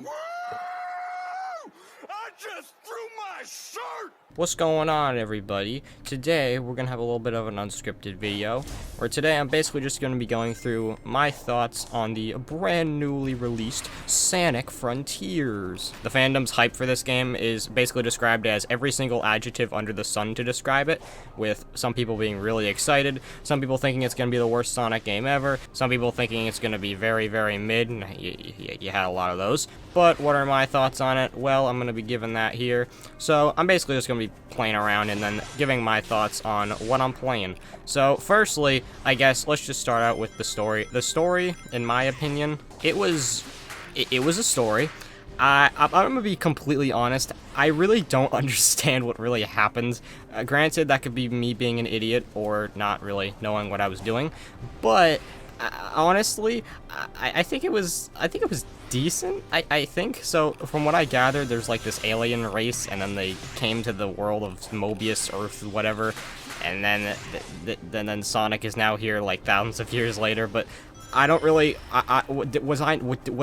I just threw my shirt! What's going on, everybody? Today we're gonna have a little bit of an unscripted video where today I'm basically just gonna be going through my thoughts on the brand newly released Sonic Frontiers. The fandom's hype for this game is basically described as every single adjective under the sun to describe it, with some people being really excited, some people thinking it's gonna be the worst Sonic game ever, some people thinking it's gonna be very, very mid, and you had a lot of those. But what are my thoughts on it? Well, I'm gonna be giving that here. So I'm basically just gonna be playing around and then giving my thoughts on what I'm playing. So firstly, I guess let's just start out with the story. The story, in my opinion, it was a story. I'm gonna be completely honest, I really don't understand what really happened. Granted, that could be me being an idiot or not really knowing what I was doing, but honestly, I think it was decent. I think so. From what I gathered, there's like this alien race, and then they came to the world of Mobius, Earth, whatever, and then Sonic is now here like thousands of years later. But I don't really. Was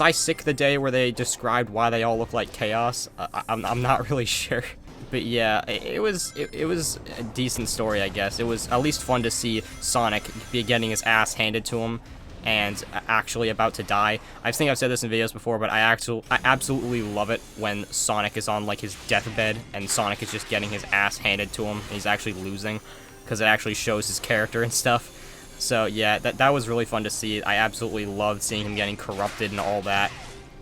I sick the day where they described why they all look like chaos? I'm not really sure. But yeah, it was a decent story, I guess. It was at least fun to see Sonic be getting his ass handed to him and actually about to die. I think I've said this in videos before, but I absolutely love it when Sonic is on like his deathbed and Sonic is just getting his ass handed to him and he's actually losing, because it actually shows his character and stuff. So yeah, that was really fun to see. I absolutely loved seeing him getting corrupted and all that.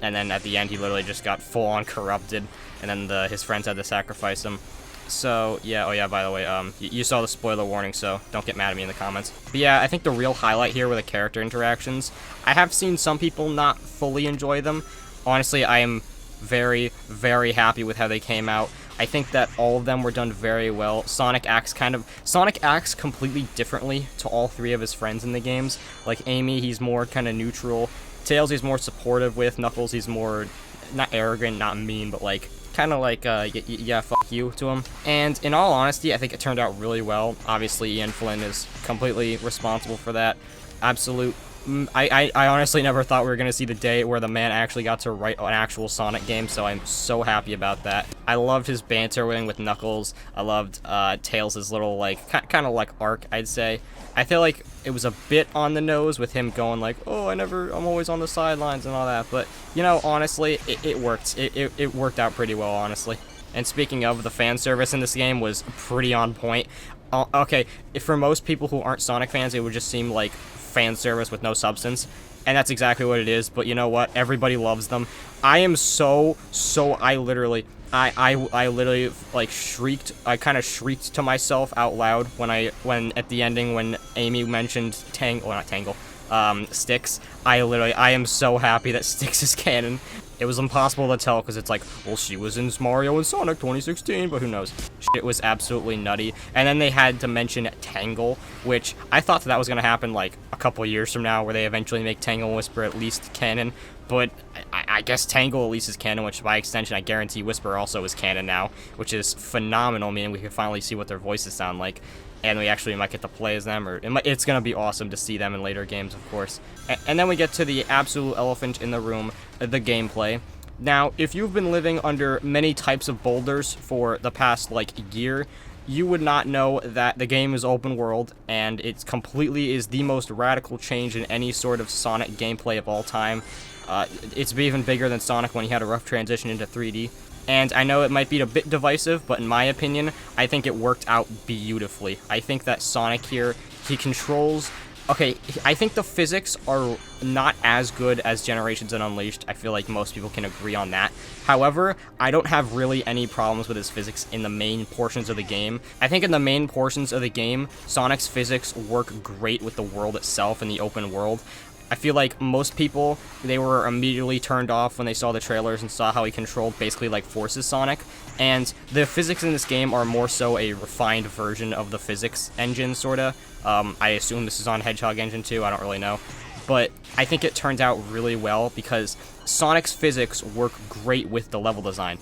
And then at the end, he literally just got full-on corrupted, and then his friends had to sacrifice him. So, yeah, oh yeah, by the way, you saw the spoiler warning, so don't get mad at me in the comments. But yeah, I think the real highlight here were the character interactions. I have seen some people not fully enjoy them. Honestly, I am very, very happy with how they came out. I think that all of them were done very well. Sonic acts completely differently to all three of his friends in the games. Like Amy, he's more kind of neutral. Tails he's more supportive with. Knuckles he's more, not arrogant, not mean, but like, kind of like, yeah, fuck you to him. And in all honesty, I think it turned out really well. Obviously, Ian Flynn is completely responsible for that. Absolute. I honestly never thought we were going to see the day where the man actually got to write an actual Sonic game, so I'm so happy about that. I loved his banter with Knuckles. I loved Tails' little, like, kind of like arc, I'd say. I feel like it was a bit on the nose with him going like, oh, I'm always on the sidelines and all that, but, you know, honestly, it worked. It worked out pretty well, honestly. And speaking of, the fan service in this game was pretty on point. Okay, for most people who aren't Sonic fans, it would just seem like fan service with no substance, and that's exactly what it is. But you know what? Everybody loves them. I am I literally like shrieked. I kind of shrieked to myself out loud when at the ending when Amy mentioned Styx. I am so happy that Styx is canon. It was impossible to tell because it's like, well, she was in Mario and Sonic 2016, but who knows? It was absolutely nutty. And then they had to mention Tangle, which I thought that was going to happen like a couple years from now, where they eventually make Tangle and Whisper at least canon. But I guess Tangle at least is canon, which by extension I guarantee Whisper also is canon now, which is phenomenal, meaning we can finally see what their voices sound like. And we actually might get to play as them, or it's going to be awesome to see them in later games, of course. And then we get to the absolute elephant in the room, the gameplay. Now, if you've been living under many types of boulders for the past, like, year, you would not know that the game is open world, and it completely is the most radical change in any sort of Sonic gameplay of all time. It's even bigger than Sonic when he had a rough transition into 3D. And I know it might be a bit divisive, but in my opinion, I think it worked out beautifully. I think that Sonic here, he controls... Okay, I think the physics are not as good as Generations and Unleashed. I feel like most people can agree on that. However, I don't have really any problems with his physics in the main portions of the game. I think in the main portions of the game, Sonic's physics work great with the world itself and the open world. I feel like most people, they were immediately turned off when they saw the trailers and saw how he controlled basically like Forces Sonic. And the physics in this game are more so a refined version of the physics engine, sorta. I assume this is on Hedgehog Engine 2, I don't really know. But I think it turns out really well because Sonic's physics work great with the level design.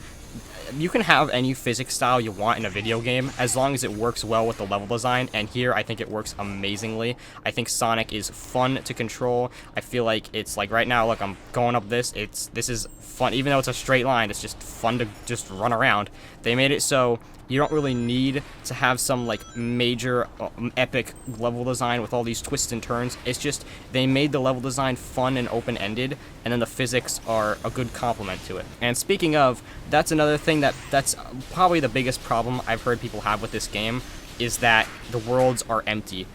you can have any physics style you want in a video game as long as it works well with the level design, and here I think it works amazingly. I think Sonic is fun to control. I feel like it's like right now, look, I'm going up this. This is fun, even though it's a straight line. It's just fun to just run around. They made it so you don't really need to have some like major epic level design with all these twists and turns. It's just they made the level design fun and open-ended, and then the physics are a good complement to it. And speaking of, that's another thing that's probably the biggest problem I've heard people have with this game, is that the worlds are empty.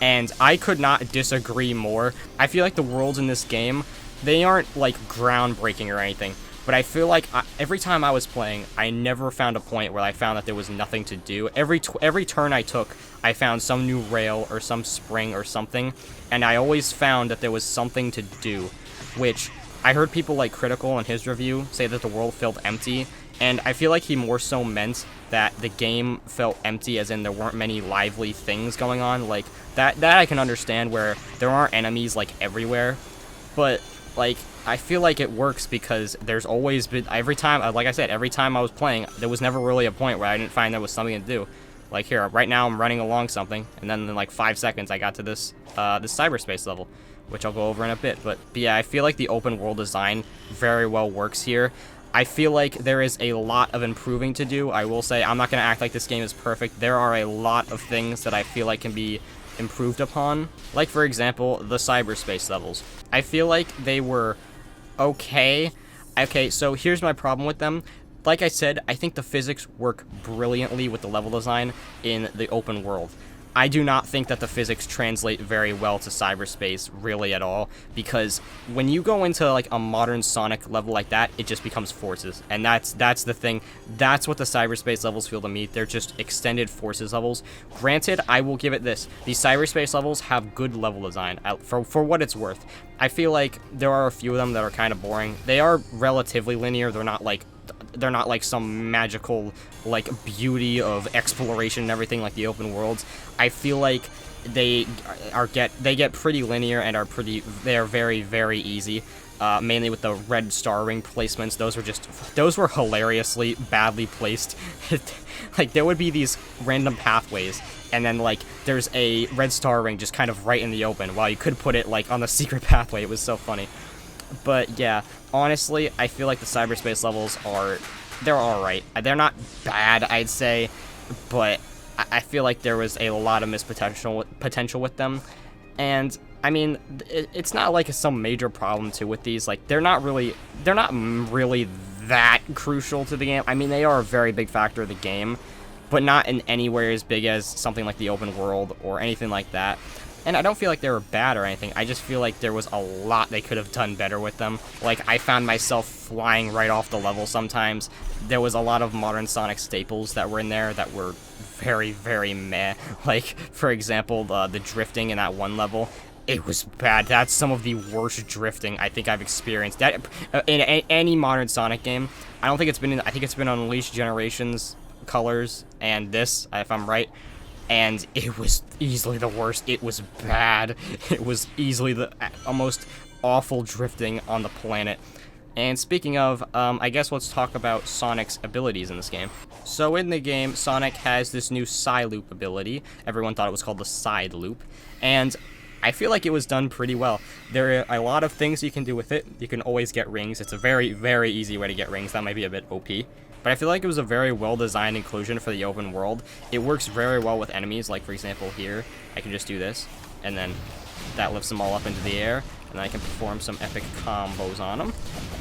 And I could not disagree more. I feel like the worlds in this game, they aren't like groundbreaking or anything, but I feel like every time I was playing, I never found a point where I found that there was nothing to do. Every turn I took, I found some new rail or some spring or something, and I always found that there was something to do, which I heard people like Critical in his review say that the world felt empty, and I feel like he more so meant that the game felt empty as in there weren't many lively things going on. Like, that I can understand, where there aren't enemies like everywhere, but like, I feel like it works because there's always been, every time, like I said, every time I was playing, there was never really a point where I didn't find there was something to do. Like here, right now I'm running along something, and then in like 5 seconds I got to this cyberspace level, which I'll go over in a bit. But yeah, I feel like the open world design very well works here. I feel like there is a lot of improving to do. I will say, I'm not going to act like this game is perfect. There are a lot of things that I feel like can be improved upon. Like, for example, the cyberspace levels. I feel like they were okay. Okay, so here's my problem with them. Like I said, I think the physics work brilliantly with the level design in the open world. I do not think that the physics translate very well to cyberspace really at all, because when you go into like a modern Sonic level like that, it just becomes forces, and that's the thing. That's what the cyberspace levels feel to me. They're just extended forces levels. Granted, I will give it this: the cyberspace levels have good level design for what it's worth. I feel like there are a few of them that are kind of boring. They are relatively linear. They're not like some magical like beauty of exploration and everything like the open worlds. I feel like they get pretty linear and they're very, very easy. Mainly with the red star ring placements. Those were hilariously badly placed. Like, there would be these random pathways, and then like there's a red star ring just kind of right in the open, while you could put it like on the secret pathway. It was so funny. But yeah, honestly, I feel like the cyberspace levels they're alright. They're not bad, I'd say, but I feel like there was a lot of potential with them. And I mean, it's not like some major problem too with these. Like, they're not really that crucial to the game. I mean, they are a very big factor of the game, but not in anywhere as big as something like the open world or anything like that. And I don't feel like they were bad or anything. I just feel like there was a lot they could have done better with them. Like, I found myself flying right off the level sometimes. There was a lot of modern Sonic staples that were in there that were very, very meh. Like, for example, the drifting in that one level. It was bad. That's some of the worst drifting I think I've experienced. That in any modern Sonic game. I think it's been Unleashed Generations, Colors, and this, if I'm right. And it was easily the worst. It was bad. It was easily the most awful drifting on the planet. And speaking of, I guess let's talk about Sonic's abilities in this game. So in the game, Sonic has this new Side Loop ability. Everyone thought it was called the Side Loop. And I feel like it was done pretty well. There are a lot of things you can do with it. You can always get rings. It's a very, very easy way to get rings. That might be a bit OP. But I feel like it was a very well-designed inclusion for the open world. It works very well with enemies. Like, for example, here, I can just do this, and then that lifts them all up into the air, and I can perform some epic combos on them.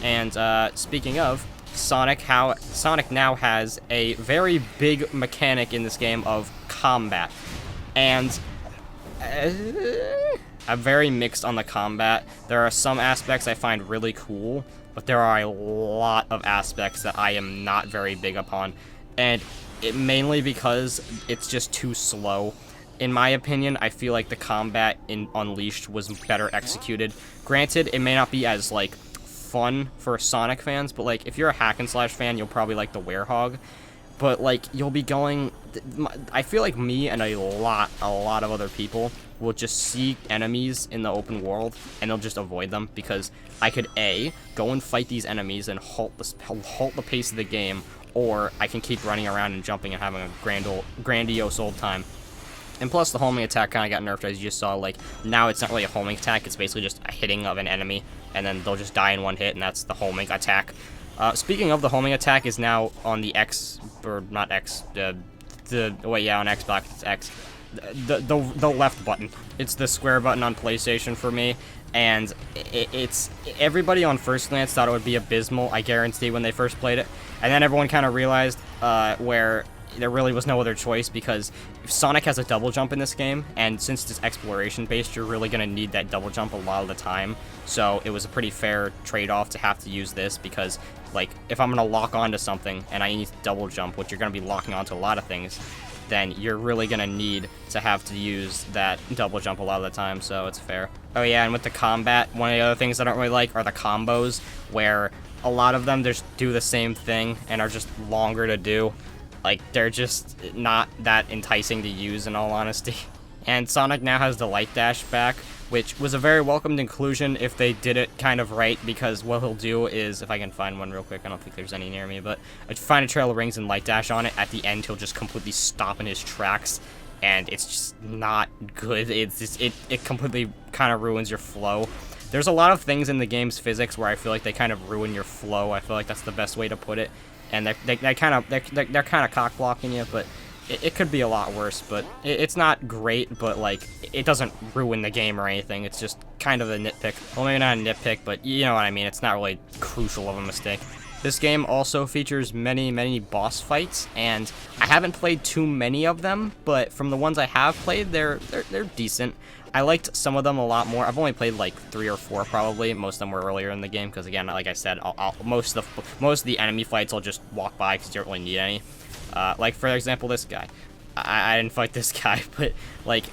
And speaking of, Sonic now has a very big mechanic in this game of combat. And I'm very mixed on the combat. There are some aspects I find really cool, but there are a lot of aspects that I am not very big upon, and mainly because it's just too slow. In my opinion, I feel like the combat in Unleashed was better executed. Granted, it may not be as, like, fun for Sonic fans, but, like, if you're a hack and slash fan, you'll probably like the Werehog. but like you'll be going. I feel like me and a lot of other people will just see enemies in the open world and they'll just avoid them because I could go and fight these enemies and halt the pace of the game, or I can keep running around and jumping and having a grandiose old time. And plus, the homing attack kind of got nerfed, as you just saw. Like, now it's not really a homing attack, it's basically just a hitting of an enemy, and then they'll just die in one hit, and that's the homing attack. Speaking of, the homing attack is now on the X, or not X, on Xbox, it's X. The left button. It's the square button on PlayStation for me, and it's everybody on first glance thought it would be abysmal, I guarantee, when they first played it, and then everyone kind of realized where there really was no other choice, because Sonic has a double jump in this game, and since it's exploration based, you're really going to need that double jump a lot of the time. So it was a pretty fair trade-off to have to use this, because like if I'm going to lock onto something and I need to double jump, which you're going to be locking onto a lot of things, then you're really going to need to have to use that double jump a lot of the time, so it's fair. Oh yeah, and with the combat, one of the other things I don't really like are the combos, where a lot of them just do the same thing and are just longer to do. Like, they're just not that enticing to use, in all honesty. And Sonic now has the Light Dash back, which was a very welcomed inclusion if they did it kind of right, because what he'll do is, if I can find one real quick, I don't think there's any near me, but if you find a Trail of Rings and Light Dash on it, at the end he'll just completely stop in his tracks, and it's just not good. It's just, it completely kind of ruins your flow. There's a lot of things in the game's physics where I feel like they kind of ruin your flow. I feel like that's the best way to put it. And they're kind of cock blocking you, but it could be a lot worse. But it's not great, but like it doesn't ruin the game or anything. It's just kind of a nitpick. Well, maybe not a nitpick, but you know what I mean. It's not really crucial of a mistake. This game also features many boss fights, and I haven't played too many of them, but from the ones I have played, they're decent. I liked some of them a lot more. I've only played like 3 or 4 probably. Most of them were earlier in the game because, again, like I said, most of the enemy fights I'll just walk by because you don't really need any. Like for example, this guy. I didn't fight this guy, but like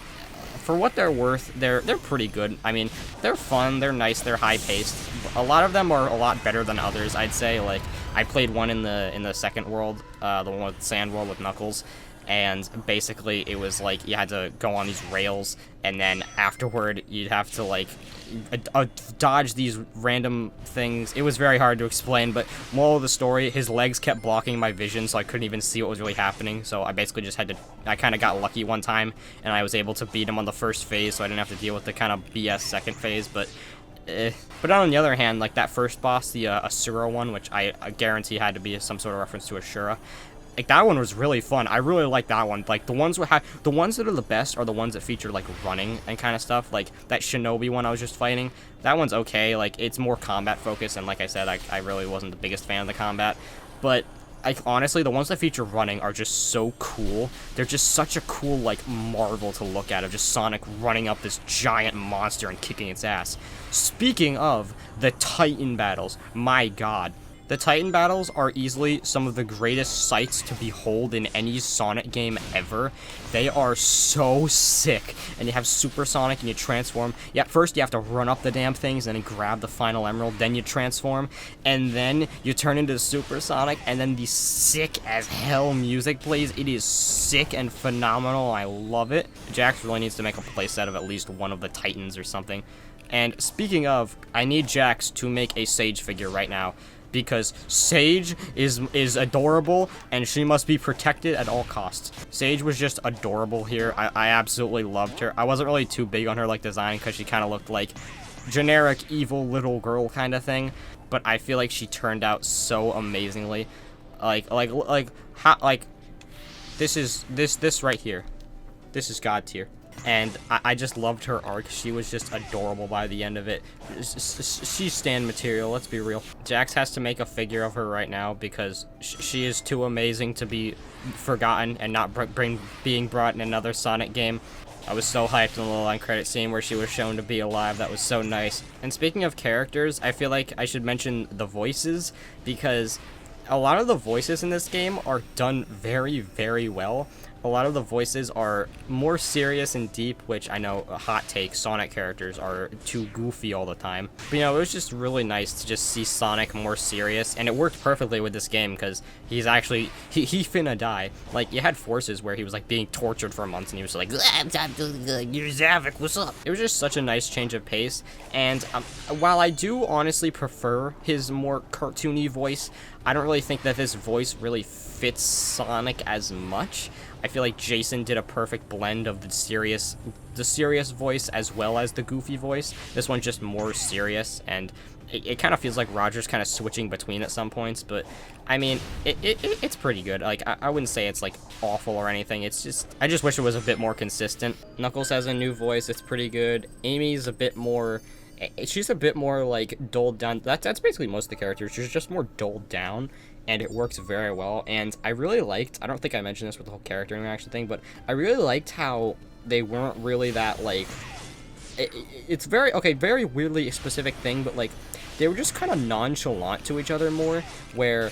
for what they're worth, they're pretty good. I mean, they're fun, they're nice, they're high paced. A lot of them are a lot better than others, I'd say. Like I played one in the second world, the one with Sand World with Knuckles. And basically, it was like you had to go on these rails, and then afterward, you'd have to like dodge these random things. It was very hard to explain, but moral of the story, his legs kept blocking my vision, so I couldn't even see what was really happening. So I basically just had to. I kind of got lucky one time, and I was able to beat him on the first phase, so I didn't have to deal with the kind of BS second phase. But on the other hand, like that first boss, the Asura one, which I guarantee had to be some sort of reference to Ashura. Like that one was really fun. I really like that one. Like the ones that are the best are the ones that feature like running and kind of stuff. Like that Shinobi one I was just fighting. That one's okay. Like it's more combat focused, and like I said, I really wasn't the biggest fan of the combat. But honestly, the ones that feature running are just so cool. They're just such a cool like marvel to look at, of just Sonic running up this giant monster and kicking its ass. Speaking of the Titan battles, my god. The Titan battles are easily some of the greatest sights to behold in any Sonic game ever. They are so sick. And you have Super Sonic and you transform. Yeah, first you have to run up the damn things and then grab the final emerald. Then you transform. And then you turn into Super Sonic. And then the sick as hell music plays. It is sick and phenomenal. I love it. Jax really needs to make a playset of at least one of the Titans or something. And speaking of, I need Jax to make a Sage figure right now, because Sage is adorable, and she must be protected at all costs. Sage was just adorable here. I absolutely loved her. I wasn't really too big on her like design, because she kind of looked like generic evil little girl kind of thing, but I feel like she turned out so amazingly. Like this right here. This is God tier. And I just loved her arc. She was just adorable by the end of it. She's stand material, let's be real. Jax has to make a figure of her right now because she is too amazing to be forgotten and not being brought in another Sonic game. I was so hyped in the little end credit scene where she was shown to be alive. That was so nice. And speaking of characters, I feel like I should mention the voices, because a lot of the voices in this game are done very, very well. a lot of the voices are more serious and deep, which I know, a hot take, Sonic characters are too goofy all the time. But, you know, it was just really nice to just see Sonic more serious, and it worked perfectly with this game, because he's actually, he finna die. Like, you had Forces where he was, like, being tortured for months, and he was like, you're Zavik, what's up? It was just such a nice change of pace, and while I do honestly prefer his more cartoony voice, I don't really think that this voice really fits Sonic as much. I feel like Jason did a perfect blend of the serious voice as well as the goofy voice. This one's just more serious, and it kind of feels like Roger's kind of switching between at some points, but I mean, it's pretty good. Like, I wouldn't say it's like awful or anything. It's just, I just wish it was a bit more consistent. Knuckles has a new voice. It's pretty good. Amy's a bit more, she's a bit more like dulled down. That's basically most of the characters. She's just more dulled down, and it works very well. And I really liked, I don't think I mentioned this with the whole character interaction thing, but I really liked how they weren't really that, like, it's very, okay, very weirdly specific thing, but like, they were just kind of nonchalant to each other more, where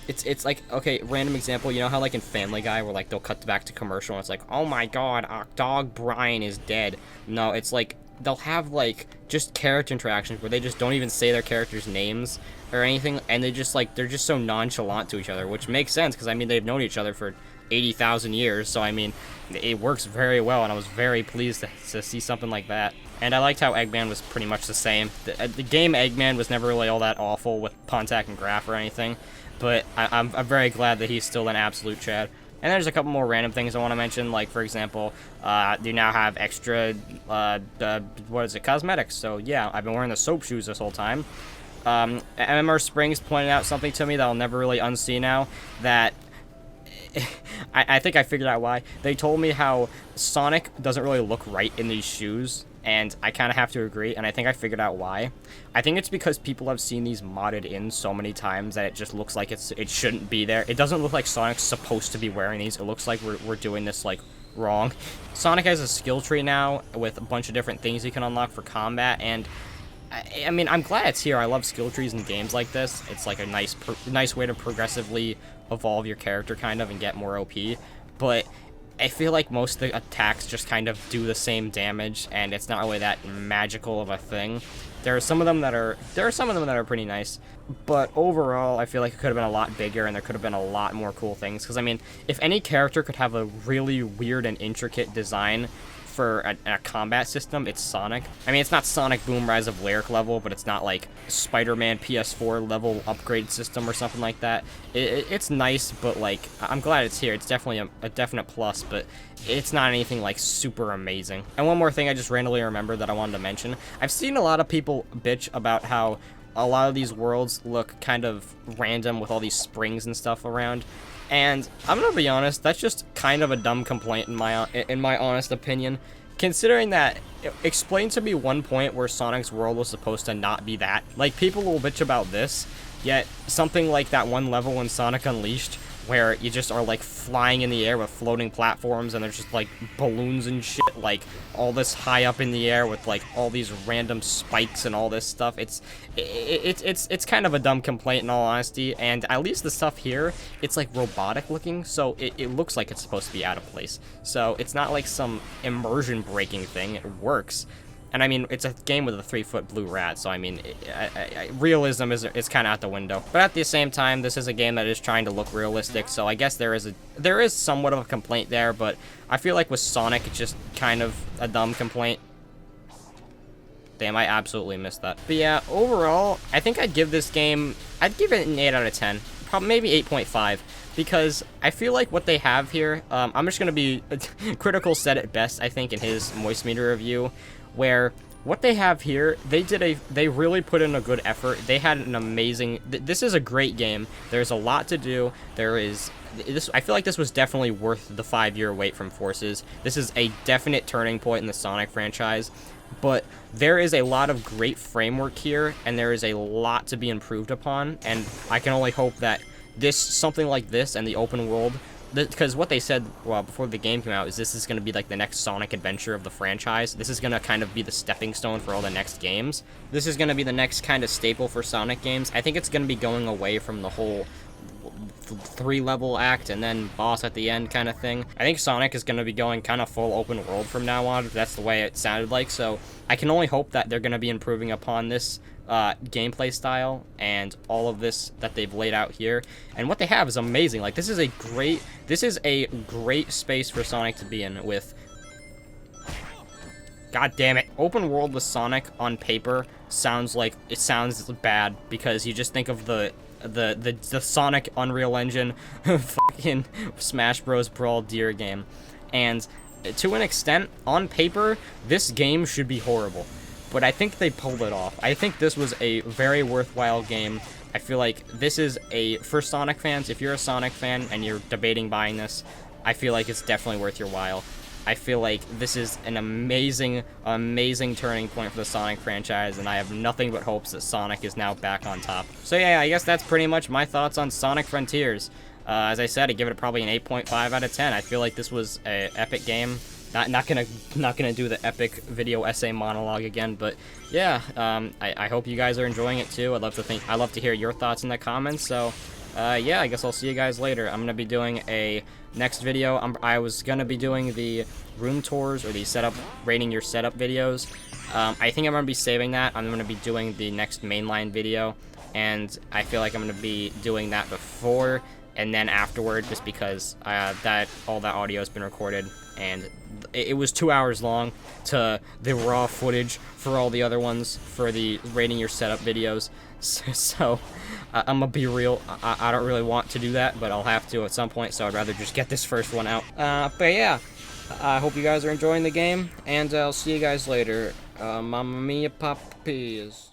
it's like, okay, random example, you know how like in Family Guy where like they'll cut back to commercial and it's like, oh my god, our dog Brian is dead. No, it's like, they'll have like just character interactions where they just don't even say their characters' names or anything, and they just like, they're just so nonchalant to each other, which makes sense because I mean they've known each other for 80,000 years, so I mean it works very well, and I was very pleased to see something like that. And I liked how Eggman was pretty much the same. The game Eggman was never really all that awful with Pontac and Graph or anything, but I'm very glad that he's still an absolute Chad. And there's a couple more random things I want to mention, like, for example, you now have extra, what is it, cosmetics. So, yeah, I've been wearing the soap shoes this whole time. MMR Springs pointed out something to me that I'll never really unsee now, that I think I figured out why. They told me how Sonic doesn't really look right in these shoes, and I kind of have to agree, and I think I figured out why. I think it's because people have seen these modded in so many times that it just looks like it shouldn't be there. It doesn't look like Sonic's supposed to be wearing these. It looks like we're doing this, like, wrong. Sonic has a skill tree now with a bunch of different things you can unlock for combat, and I mean, I'm glad it's here. I love skill trees in games like this. It's like a nice way to progressively evolve your character, kind of, and get more OP. But I feel like most of the attacks just kind of do the same damage, and it's not really that magical of a thing. There are some of them that are pretty nice, but overall, I feel like it could have been a lot bigger, and there could have been a lot more cool things. Because I mean, if any character could have a really weird and intricate design for a combat system, it's Sonic. I mean, it's not Sonic Boom Rise of Lyric level, but it's not like Spider-Man PS4 level upgrade system or something like that. It's nice, but like, I'm glad it's here. It's definitely a definite plus, but it's not anything like super amazing. And one more thing I just randomly remembered that I wanted to mention. I've seen a lot of people bitch about how a lot of these worlds look kind of random with all these springs and stuff around. And I'm gonna be honest, that's just kind of a dumb complaint in my honest opinion. Considering that, explain to me one point where Sonic's world was supposed to not be that. Like, people will bitch about this, yet something like that one level in Sonic Unleashed, where you just are like flying in the air with floating platforms, and there's just like balloons and shit, like all this high up in the air with like all these random spikes and all this stuff. It's kind of a dumb complaint in all honesty, and at least the stuff here, it's like robotic looking, so it looks like it's supposed to be out of place. So it's not like some immersion breaking thing. It works. And I mean, it's a game with a 3-foot blue rat, so I mean, realism is kind of out the window. But at the same time, this is a game that is trying to look realistic, so I guess there is somewhat of a complaint there, but I feel like with Sonic, it's just kind of a dumb complaint. Damn, I absolutely missed that. But yeah, overall, I think I'd give this game, I'd give it an 8 out of 10. Probably maybe 8.5. Because I feel like what they have here, I'm just going to be, Critical said it best, I think, in his Moist Meter review, where what they have here, they really put in a good effort. They had an amazing, this is a great game. There's a lot to do. I feel like this was definitely worth the 5-year wait from Forces. This is a definite turning point in the Sonic franchise, but there is a lot of great framework here, and there is a lot to be improved upon, and I can only hope that something like this and the open world, because what they said, well, before the game came out, is this is going to be like the next Sonic adventure of the franchise. This is going to kind of be the stepping stone for all the next games. This is going to be the next kind of staple for Sonic games. I think it's going to be going away from the whole 3-level act and then boss at the end kind of thing. I think Sonic is going to be going kind of full open world from now on, if that's the way it sounded like, so I can only hope that they're going to be improving upon this gameplay style and all of this that they've laid out here. And what they have is amazing. Like, this is a great space for Sonic to be in with... God damn it. Open world with Sonic on paper sounds bad because you just think of the Sonic Unreal Engine fucking Smash Bros. Brawl Deer game. And to an extent, on paper, this game should be horrible. But I think they pulled it off. I think this was a very worthwhile game. I feel like this is for Sonic fans, if you're a Sonic fan and you're debating buying this, I feel like it's definitely worth your while. I feel like this is an amazing turning point for the Sonic franchise, and I have nothing but hopes that Sonic is now back on top. So yeah, I guess that's pretty much my thoughts on Sonic Frontiers. As I said, I give it probably an 8.5 out of 10. I feel like this was an epic game. Not gonna do the epic video essay monologue again, but yeah, I hope you guys are enjoying it too. I'd love to hear your thoughts in the comments. So yeah, I guess I'll see you guys later. I'm gonna be doing a next video. I was gonna be doing the room tours or the rating your setup videos. I think I'm gonna be saving that. I'm gonna be doing the next mainline video, and I feel like I'm gonna be doing that before and then afterward, just because all that audio has been recorded, and it was 2 hours long to the raw footage for all the other ones for the rating your setup videos. So I'm gonna be real, I don't really want to do that, but I'll have to at some point, so I'd rather just get this first one out. But yeah, I hope you guys are enjoying the game, and I'll see you guys later. Mamma mia, pappies.